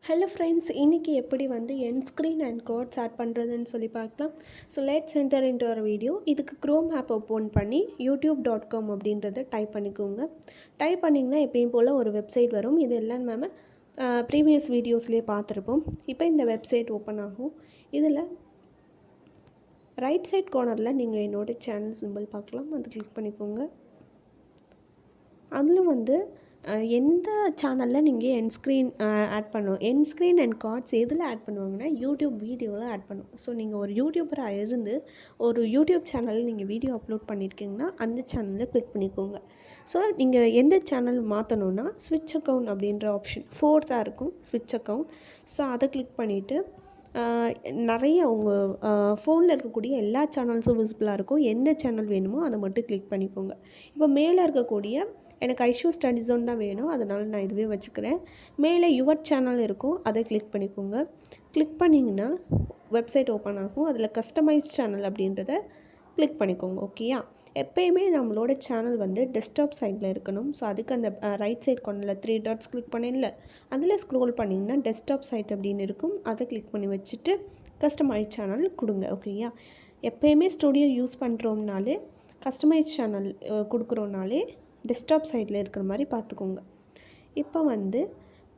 Hello friends, இன்றைக்கி எப்படி வந்து என் ஸ்க்ரீன் அண்ட் கார்ட்ஸ் ஆட் பண்ணுறதுன்னு சொல்லி பார்க்கலாம். ஸோ லெட்ஸ் என்டர் இன்டு ஒரு வீடியோ. இதுக்கு க்ரோம் ஆப் ஓப்பன் பண்ணி youtube.com அப்படின்றத டைப் பண்ணிக்கோங்க. டைப் பண்ணிங்கன்னா எப்பயும் போல் ஒரு வெப்சைட் வரும். இது எல்லாம் நம்ம ப்ரீவியஸ் வீடியோஸ்லேயே பார்த்துருப்போம். இப்போ இந்த வெப்சைட் ஓப்பன் ஆகும். இதில் ரைட் சைட் கார்னரில் நீங்கள் என்னோடய சேனல் சிம்பிள் பார்க்கலாம். அது கிளிக் பண்ணிக்கோங்க. அதில் வந்து எந்த சேனலில் நீங்கள் என் ஸ்க்ரீன் ஆட் பண்ணுவோம், என் ஸ்க்ரீன் அண்ட் கார்ட்ஸ் எதில் ஆட் பண்ணுவாங்கன்னா யூடியூப் வீடியோவில் ஆட் பண்ணுவோம். ஸோ நீங்கள் ஒரு யூடியூபராக இருந்து ஒரு யூடியூப் சேனலில் நீங்கள் வீடியோ அப்லோட் பண்ணியிருக்கீங்கன்னா அந்த சேனலில் கிளிக் பண்ணிக்கோங்க. ஸோ நீங்கள் எந்த சேனல் மாற்றணுன்னா ஸ்விட்ச் அக்கௌண்ட் அப்படின்ற ஆப்ஷன் 4th இருக்கும், ஸ்விட்ச் அக்கௌண்ட். ஸோ அதை கிளிக் பண்ணிவிட்டு நிறைய உங்கள் ஃபோனில் இருக்கக்கூடிய எல்லா சேனல்ஸும் விசிபிளாக இருக்கும். எந்த சேனல் வேணுமோ அதை மட்டும் கிளிக் பண்ணிக்கோங்க. இப்போ மேலே இருக்கக்கூடிய எனக்கு ஐஷூ ஸ்டடி ஜோன் தான் வேணும், அதனால் நான் இதுவே வச்சுக்கிறேன். மேலே யுவர் சேனல் இருக்கும், அதை கிளிக் பண்ணிக்கோங்க. கிளிக் பண்ணிங்கன்னா வெப்சைட் ஓப்பன் ஆகும். அதில் கஸ்டமைஸ் சேனல் அப்படின்றத கிளிக் பண்ணிக்கோங்க. ஓகேயா? எப்போயுமே நம்மளோட சேனல் வந்து டெஸ்க்டாப் சைடில் இருக்கணும். ஸோ அதுக்கு அந்த ரைட் சைட் கொண்டில் 3 டாட்ஸ் கிளிக் பண்ணிடல, அதில் ஸ்க்ரோல் பண்ணிங்கன்னா டெஸ்க்டாப் சைட் அப்படின்னு இருக்கும். அதை கிளிக் பண்ணி வச்சுட்டு கஸ்டமைஸ் சேனல் கொடுங்க. ஓகேயா? எப்போயுமே ஸ்டுடியோ யூஸ் பண்ணுறோம்னாலே கஸ்டமைஸ் சேனல் கொடுக்குறோனாலே டெஸ்க்டாப் சைடில் இருக்கிற மாதிரி பார்த்துக்கோங்க. இப்போ வந்து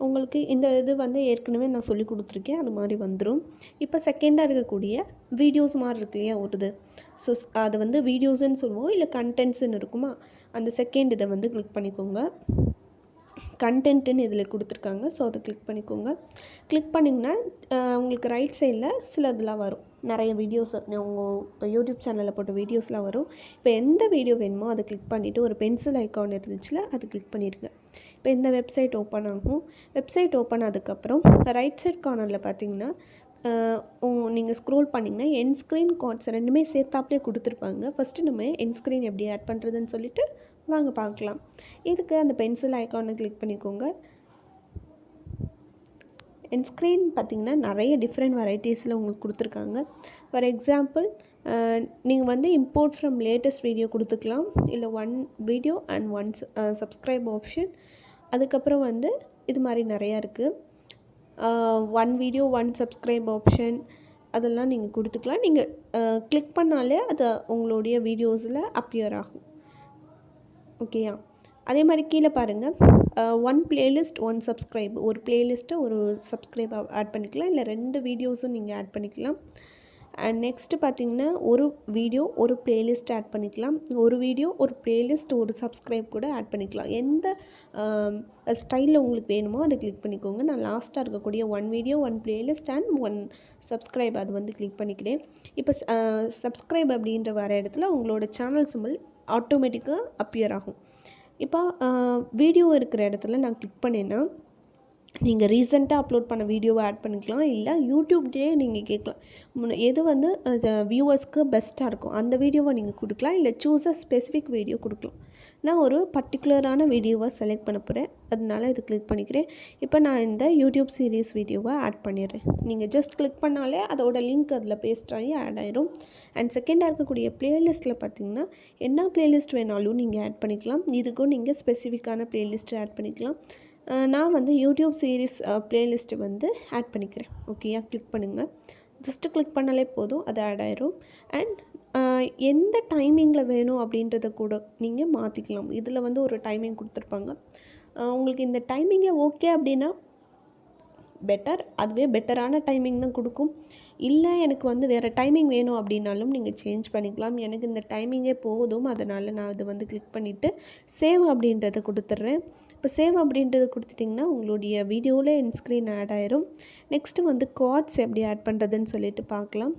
உங்களுக்கு இந்த இது வந்து ஏற்கனவே நான் சொல்லி கொடுத்துருக்கேன், அது மாதிரி வந்துடும். இப்போ செகண்டாக இருக்கக்கூடிய வீடியோஸ் மாதிரி இருக்கு இல்லையா ஒரு இது. ஸோ அதை வந்து வீடியோஸுன்னு சொல்லுவோம், இல்லை கண்டென்ட்ஸுன்னு இருக்குமா, அந்த செகண்ட் இதை வந்து கிளிக் பண்ணிக்கோங்க. கண்டென்ட்டுன்னு இதில் கொடுத்துருக்காங்க. ஸோ அதை கிளிக் பண்ணிக்கோங்க. கிளிக் பண்ணிங்கன்னா உங்களுக்கு ரைட் சைடில் சில இதெல்லாம் வரும், நிறைய வீடியோஸ் உங்கள் யூடியூப் சேனலில் போட்ட வீடியோஸ்லாம் வரும். இப்போ எந்த வீடியோ வேணுமோ அதை கிளிக் பண்ணிவிட்டு ஒரு பென்சில் ஐக்கான் இருந்துச்சுல அது கிளிக் பண்ணிடுங்க. இப்போ இந்த வெப்சைட் ஓப்பன் ஆகும். வெப்சைட் ஓப்பன் ஆனதுக்கப்புறம் ரைட் சைட் கார்னரில் பார்த்தீங்கன்னா நீங்கள் ஸ்க்ரோல் பண்ணிங்கன்னா என் ஸ்க்ரீன் கார்ட்ஸ் ரெண்டுமே சேர்த்தாப்லேயே கொடுத்துருப்பாங்க. ஃபஸ்ட்டு நம்ம என் ஸ்க்ரீன் எப்படி ஆட் பண்ணுறதுன்னு சொல்லிவிட்டு வாங்க பார்க்கலாம். இதுக்கு அந்த பென்சில் ஐக்கானை கிளிக் பண்ணிக்கோங்க. என் ஸ்க்ரீன் பார்த்திங்கன்னா நிறைய டிஃப்ரெண்ட் வெரைட்டிஸில் உங்களுக்கு கொடுத்துருக்காங்க. ஃபார் எக்ஸாம்பிள் நீங்கள் வந்து இம்போர்ட் ஃப்ரம் லேட்டஸ்ட் வீடியோ கொடுத்துக்கலாம், இல்லை 1 வீடியோ அண்ட் 1 சப்ஸ்கிரைப் ஆப்ஷன். அதுக்கப்புறம் வந்து இது மாதிரி நிறையா இருக்குது. 1 வீடியோ 1 சப்ஸ்கிரைப் ஆப்ஷன் அதெல்லாம் நீங்கள் கொடுத்துக்கலாம். நீங்கள் கிளிக் பண்ணாலே அது உங்களுடைய வீடியோஸில் அப்பியர் ஆகும். ஓகேயா? அதே மாதிரி கீழே பாருங்கள், 1 பிளேலிஸ்ட் 1 சப்ஸ்கிரைப், ஒரு பிளேலிஸ்ட்டை ஒரு சப்ஸ்கிரைப் ஆட் பண்ணிக்கலாம், இல்லை 2 வீடியோஸும் நீங்கள் ஆட் பண்ணிக்கலாம். அண்ட் நெக்ஸ்ட்டு பார்த்திங்கன்னா ஒரு வீடியோ ஒரு பிளேலிஸ்ட் ஆட் பண்ணிக்கலாம், ஒரு வீடியோ ஒரு பிளேலிஸ்ட் ஒரு சப்ஸ்கிரைப் கூட ஆட் பண்ணிக்கலாம். எந்த ஸ்டைலில் உங்களுக்கு வேணுமோ அதை கிளிக் பண்ணிக்கோங்க. நான் லாஸ்ட்டாக இருக்கக்கூடிய 1 வீடியோ 1 பிளேலிஸ்ட் அண்ட் 1 சப்ஸ்கிரைப் அது வந்து கிளிக் பண்ணிக்கிறேன். இப்போ சப்ஸ்கிரைப் அப்படின்ற வர இடத்துல உங்களோட சேனல் சிம்பிள் ஆட்டோமேட்டிக்காக அப்பியர் ஆகும். இப்போ வீடியோ இருக்கிற இடத்துல நான் கிளிக் பண்ணேன்னா நீங்கள் ரீசெண்டாக அப்லோட் பண்ண வீடியோவை ஆட் பண்ணிக்கலாம், இல்லை யூடியூப்லேயே நீங்கள் கேட்கலாம் எது வந்து வியூவர்ஸ்க்கு பெஸ்ட்டாக இருக்கும் அந்த வீடியோவை நீங்கள் கொடுக்கலாம், இல்லை சூஸ் அ ஸ்பெசிஃபிக் வீடியோ கொடுக்கலாம். நான் ஒரு பர்டிகுலரான வீடியோவை செலக்ட் பண்ண போகிறேன், அதனால இது கிளிக் பண்ணிக்கிறேன். இப்போ நான் இந்த யூடியூப் சீரீஸ் வீடியோவை ஆட் பண்ணிடுறேன். நீங்கள் ஜஸ்ட் கிளிக் பண்ணாலே அதோட லிங்க் அதில் பேஸ்ட் ஆகி ஆட் ஆயிரும். அண்ட் செகண்டாக இருக்கக்கூடிய ப்ளேலிஸ்ட்டில் பார்த்திங்கன்னா என்ன ப்ளேலிஸ்ட் வேணாலும் நீங்கள் ஆட் பண்ணிக்கலாம். இதுக்கும் நீங்கள் ஸ்பெசிஃபிக்கான ப்ளேலிஸ்ட்டு ஆட் பண்ணிக்கலாம். நான் வந்து யூடியூப் சீரீஸ் ப்ளேலிஸ்ட்டு வந்து ஆட் பண்ணிக்கிறேன். ஓகேயா? கிளிக் பண்ணுங்கள். ஜஸ்ட்டு கிளிக் பண்ணாலே போதும், அது ஆட் ஆயிரும். அண்ட் எந்த டைமிங்கில் வேணும் அப்படின்றத கூட நீங்கள் மாற்றிக்கலாம். இதில் வந்து ஒரு டைமிங் கொடுத்துருப்பாங்க. உங்களுக்கு இந்த டைமிங்கே ஓகே அப்படின்னா பெட்டர், அதுவே பெட்டரான டைமிங் தான் கொடுக்கும். இல்லை எனக்கு வந்து வேறு டைமிங் வேணும் அப்படின்னாலும் நீங்கள் சேஞ்ச் பண்ணிக்கலாம். எனக்கு இந்த டைமிங்கே போதும், அதனால் நான் அதை வந்து கிளிக் பண்ணிவிட்டு சேவ் அப்படின்றத கொடுத்துட்றேன். இப்போ சேவ் அப்படின்றது கொடுத்துட்டிங்கன்னா உங்களுடைய வீடியோவில் என் ஸ்க்ரீன் ஆட் ஆயிரும். நெக்ஸ்ட்டு வந்து கார்ட்ஸ் எப்படி ஆட் பண்ணுறதுன்னு சொல்லிட்டு பார்க்கலாம்.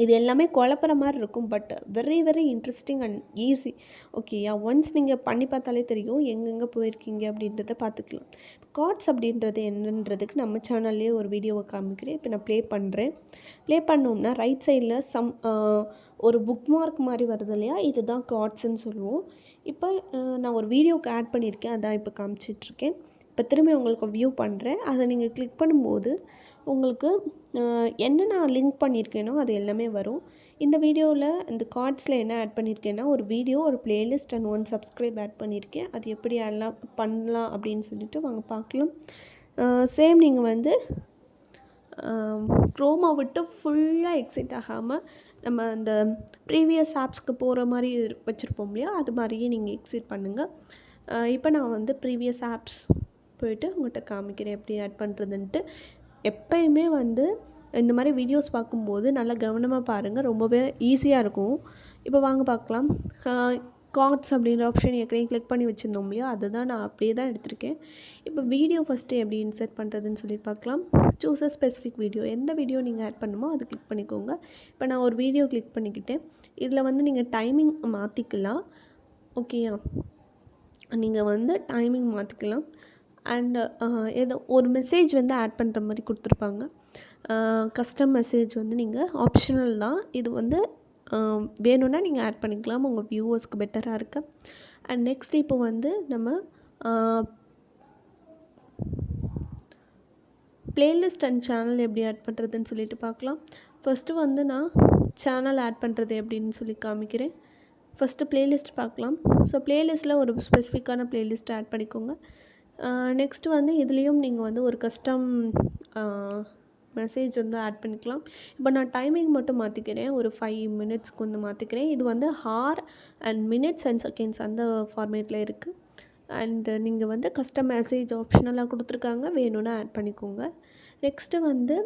இது எல்லாமே குழப்புற மாதிரி இருக்கும், but very very interesting and easy. ஓகேயா? ஒன்ஸ் நீங்கள் பண்ணி பார்த்தாலே தெரியும் எங்கெங்கே போயிருக்கீங்க அப்படின்றத பார்த்துக்கலாம். கார்ட்ஸ் அப்படின்றது என்னன்றதுக்கு நம்ம சேனல்லே ஒரு வீடியோவை காமிக்கிறேன். இப்போ நான் ப்ளே பண்ணுறேன். ப்ளே பண்ணோம்னா ரைட் சைடில் ஒரு புக் மார்க் மாதிரி வருது இல்லையா, இதுதான் கார்ட்ஸ்ன்னு சொல்லுவோம். இப்போ நான் ஒரு வீடியோவுக்கு ஆட் பண்ணியிருக்கேன், அதான் இப்போ காமிச்சிட்ருக்கேன். இப்போ திரும்பி உங்களுக்கு வியூ பண்ணுறேன். அதை நீங்கள் கிளிக் பண்ணும்போது உங்களுக்கு என்ன நான் லிங்க் பண்ணியிருக்கேனோ அது எல்லாமே வரும். இந்த வீடியோவில் இந்த கார்ட்ஸில் என்ன ஆட் பண்ணியிருக்கேன்னா ஒரு வீடியோ ஒரு பிளேலிஸ்ட் அண்ட் 1 சப்ஸ்கிரைப் ஆட் பண்ணியிருக்கேன். அது எப்படி எல்லாம் பண்ணலாம் அப்படின்னு சொல்லிட்டு வாங்க பார்க்கலாம். சேம் நீங்கள் வந்து க்ரோமா விட்டு ஃபுல்லாக எக்ஸிட் ஆகாமல் நம்ம அந்த ப்ரீவியஸ் ஆப்ஸ்க்கு போகிற மாதிரி வச்சுருப்போம் இல்லையா, அது மாதிரியே நீங்கள் எக்ஸிட் பண்ணுங்கள். இப்போ நான் வந்து ப்ரீவியஸ் ஆப்ஸ் போய்ட்டு உங்கள்கிட்ட காமிக்கிறேன் எப்படி ஆட் பண்ணுறதுன்ட்டு. எப்போயுமே வந்து இந்த மாதிரி வீடியோஸ் பார்க்கும்போது நல்லா கவனமாக பாருங்கள், ரொம்பவே ஈஸியாக இருக்கும். இப்போ வாங்க பார்க்கலாம். கார்ட்ஸ் அப்படின்ற ஆப்ஷன் ஏற்கனவே கிளிக் பண்ணி வச்சுருந்தோம் இல்லையா, அதுதான் நான் அப்படியே தான் எடுத்திருக்கேன். இப்போ வீடியோ ஃபஸ்ட்டு எப்படி இன்சர்ட் பண்ணுறதுன்னு சொல்லி பார்க்கலாம். சூஸ் அ ஸ்பெசிஃபிக் வீடியோ, எந்த வீடியோ நீங்கள் ஆட் பண்ணுமோ அது கிளிக் பண்ணிக்கோங்க. இப்போ நான் ஒரு வீடியோ கிளிக் பண்ணிக்கிட்டேன். இதில் வந்து நீங்கள் டைமிங் மாற்றிக்கலாம். ஓகேயா, நீங்கள் வந்து டைமிங் மாற்றிக்கலாம். அண்டு ஏதோ ஒரு மெசேஜ் வந்து ஆட் பண்ணுற மாதிரி கொடுத்துருப்பாங்க. கஸ்டம் மெசேஜ் வந்து நீங்கள் ஆப்ஷனல் தான், இது வந்து வேணும்னா நீங்கள் ஆட் பண்ணிக்கலாம், உங்கள் வியூவர்ஸ்க்கு பெட்டராக இருக்க. அண்ட் நெக்ஸ்ட் இப்போ வந்து நம்ம பிளேலிஸ்ட் அண்ட் சேனல் எப்படி ஆட் பண்ணுறதுன்னு சொல்லிட்டு பார்க்கலாம். ஃபஸ்ட்டு வந்து நான் சேனல் ஆட் பண்ணுறது எப்படின்னு சொல்லி காமிக்கிறேன். ஃபஸ்ட்டு பிளேலிஸ்ட் பார்க்கலாம். ஸோ பிளேலிஸ்ட்டில் ஒரு ஸ்பெசிஃபிக்கான பிளேலிஸ்ட் ஆட் பண்ணிக்கோங்க. நெக்ஸ்ட்டு வந்து இதுலேயும் நீங்கள் வந்து ஒரு கஸ்டம் மெசேஜ் வந்து ஆட் பண்ணிக்கலாம். இப்போ நான் டைமிங் மட்டும் மாற்றிக்கிறேன், ஒரு 5 மினிட்ஸ்க்கு வந்து மாற்றிக்கிறேன். இது வந்து hour and minutes and seconds அந்த ஃபார்மேட்டில் இருக்குது. அண்டு நீங்கள் வந்து கஸ்டம் மெசேஜ் ஆப்ஷனலாக கொடுத்துருக்காங்க, வேணும்னா ஆட் பண்ணிக்கோங்க. நெக்ஸ்ட்டு வந்து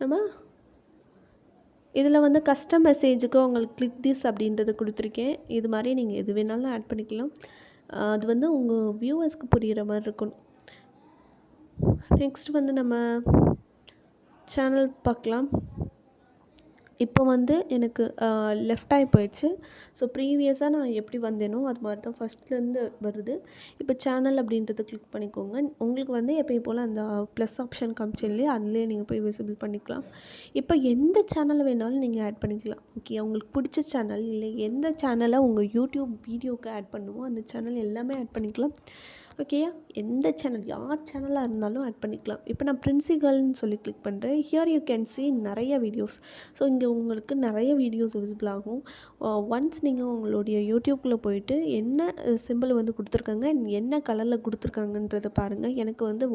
நம்ம இதில் வந்து கஸ்டம் மெசேஜுக்கு உங்களுக்கு கிளிக் திஸ் அப்படின்றது கொடுத்துருக்கேன். இது மாதிரி நீங்கள் எது வேணாலும் ஆட் பண்ணிக்கலாம். அது வந்து உங்கள் வியூவர்ஸ்க்கு புரிகிற மாதிரி இருக்கணும். நெக்ஸ்ட் வந்து நம்ம சேனல் பார்க்கலாம். இப்போ வந்து எனக்கு லெஃப்ட் ஆகி போயிடுச்சு. ஸோ ப்ரீவியஸாக நான் எப்படி வந்தேனோ அது மாதிரி தான் ஃபஸ்ட்லேருந்து வருது. இப்போ சேனல் அப்படின்றத கிளிக் பண்ணிக்கோங்க. உங்களுக்கு வந்து எப்பயும் போல் அந்த ப்ளஸ் ஆப்ஷன் காமிச்சு இல்லையா, அதுலேயே நீங்கள் போய் விசிபிள் பண்ணிக்கலாம். இப்போ எந்த சேனல் வேணாலும் நீங்கள் ஆட் பண்ணிக்கலாம். ஓகே, உங்களுக்கு பிடிச்ச சேனல் இல்லை எந்த சேனலை உங்கள் யூடியூப் வீடியோவுக்கு ஆட் பண்ணுமோ அந்த சேனல் எல்லாமே ஆட் பண்ணிக்கலாம். ஓகேயா, எந்த சேனல் யார் சேனலாக இருந்தாலும் ஆட் பண்ணிக்கலாம். இப்போ நான் பிரின்சிகல்னு சொல்லி கிளிக் பண்ணுறேன். ஹியர் யூ கேன் see நிறைய வீடியோஸ். ஸோ இங்கே உங்களுக்கு நிறைய வீடியோஸ் விசிபிள் ஆகும். ஒன்ஸ் நீங்கள் உங்களுடைய யூடியூப்பில் போயிட்டு என்ன சிம்பிள் வந்து கொடுத்துருக்காங்க, என்ன கலரில் கொடுத்துருக்காங்கன்றதை பாருங்கள். எனக்கு வந்து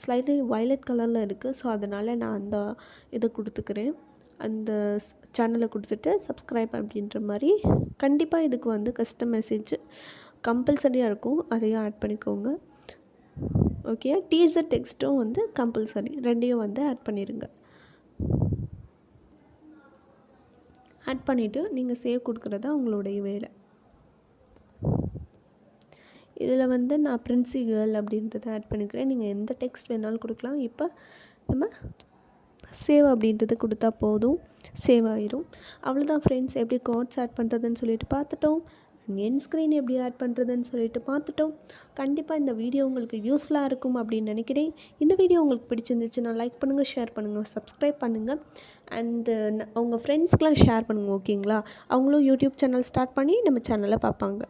ஸ்லைட்லி வயலட் கலரில் இருக்குது. ஸோ அதனால் நான் அந்த இதை கொடுத்துக்கிறேன். அந்த சேனலை கொடுத்துட்டு சப்ஸ்கிரைப் அப்படின்ற மாதிரி. கண்டிப்பாக இதுக்கு வந்து கஸ்டம் மெசேஜ் கம்பல்சரியாக இருக்கும், அதையும் ஆட் பண்ணிக்கோங்க. ஓகே, டீசர் டெக்ஸ்ட்டும் வந்து கம்பல்சரி, ரெண்டையும் வந்து ஆட் பண்ணிடுங்க. ஆட் பண்ணிவிட்டு நீங்கள் சேவ் கொடுக்குறது தான் உங்களுடைய வேலை. இதில் வந்து நான் பிரின்சி கேர்ள் அப்படின்றத ஆட் பண்ணிக்கிறேன். நீங்கள் எந்த டெக்ஸ்ட் வேணாலும் கொடுக்கலாம். இப்போ நம்ம சேவ் அப்படின்றது கொடுத்தா போதும், சேவ் ஆயிரும். அவ்வளோதான் ஃப்ரெண்ட்ஸ், எப்படி கார்ட்ஸ் ஆட் பண்ணுறதுன்னு சொல்லிட்டு பார்த்துட்டோம். என் ஸ்க்ரீன் எப்படி ஆட் பண்ணுறதுன்னு சொல்லிட்டு பார்த்துட்டோம். கண்டிப்பாக இந்த வீடியோ உங்களுக்கு யூஸ்ஃபுல்லாக இருக்கும் அப்படின்னு நினைக்கிறேன். இந்த வீடியோ உங்களுக்கு பிடிச்சிருந்துச்சுன்னா லைக் பண்ணுங்கள், ஷேர் பண்ணுங்கள், சப்ஸ்கிரைப் பண்ணுங்கள். அண்டு உங்கள் ஃப்ரெண்ட்ஸ்க்கெலாம் ஷேர் பண்ணுங்கள். ஓகேங்களா, அவங்களும் யூடியூப் சேனல் ஸ்டார்ட் பண்ணி நம்ம சேனலை பார்ப்பாங்க.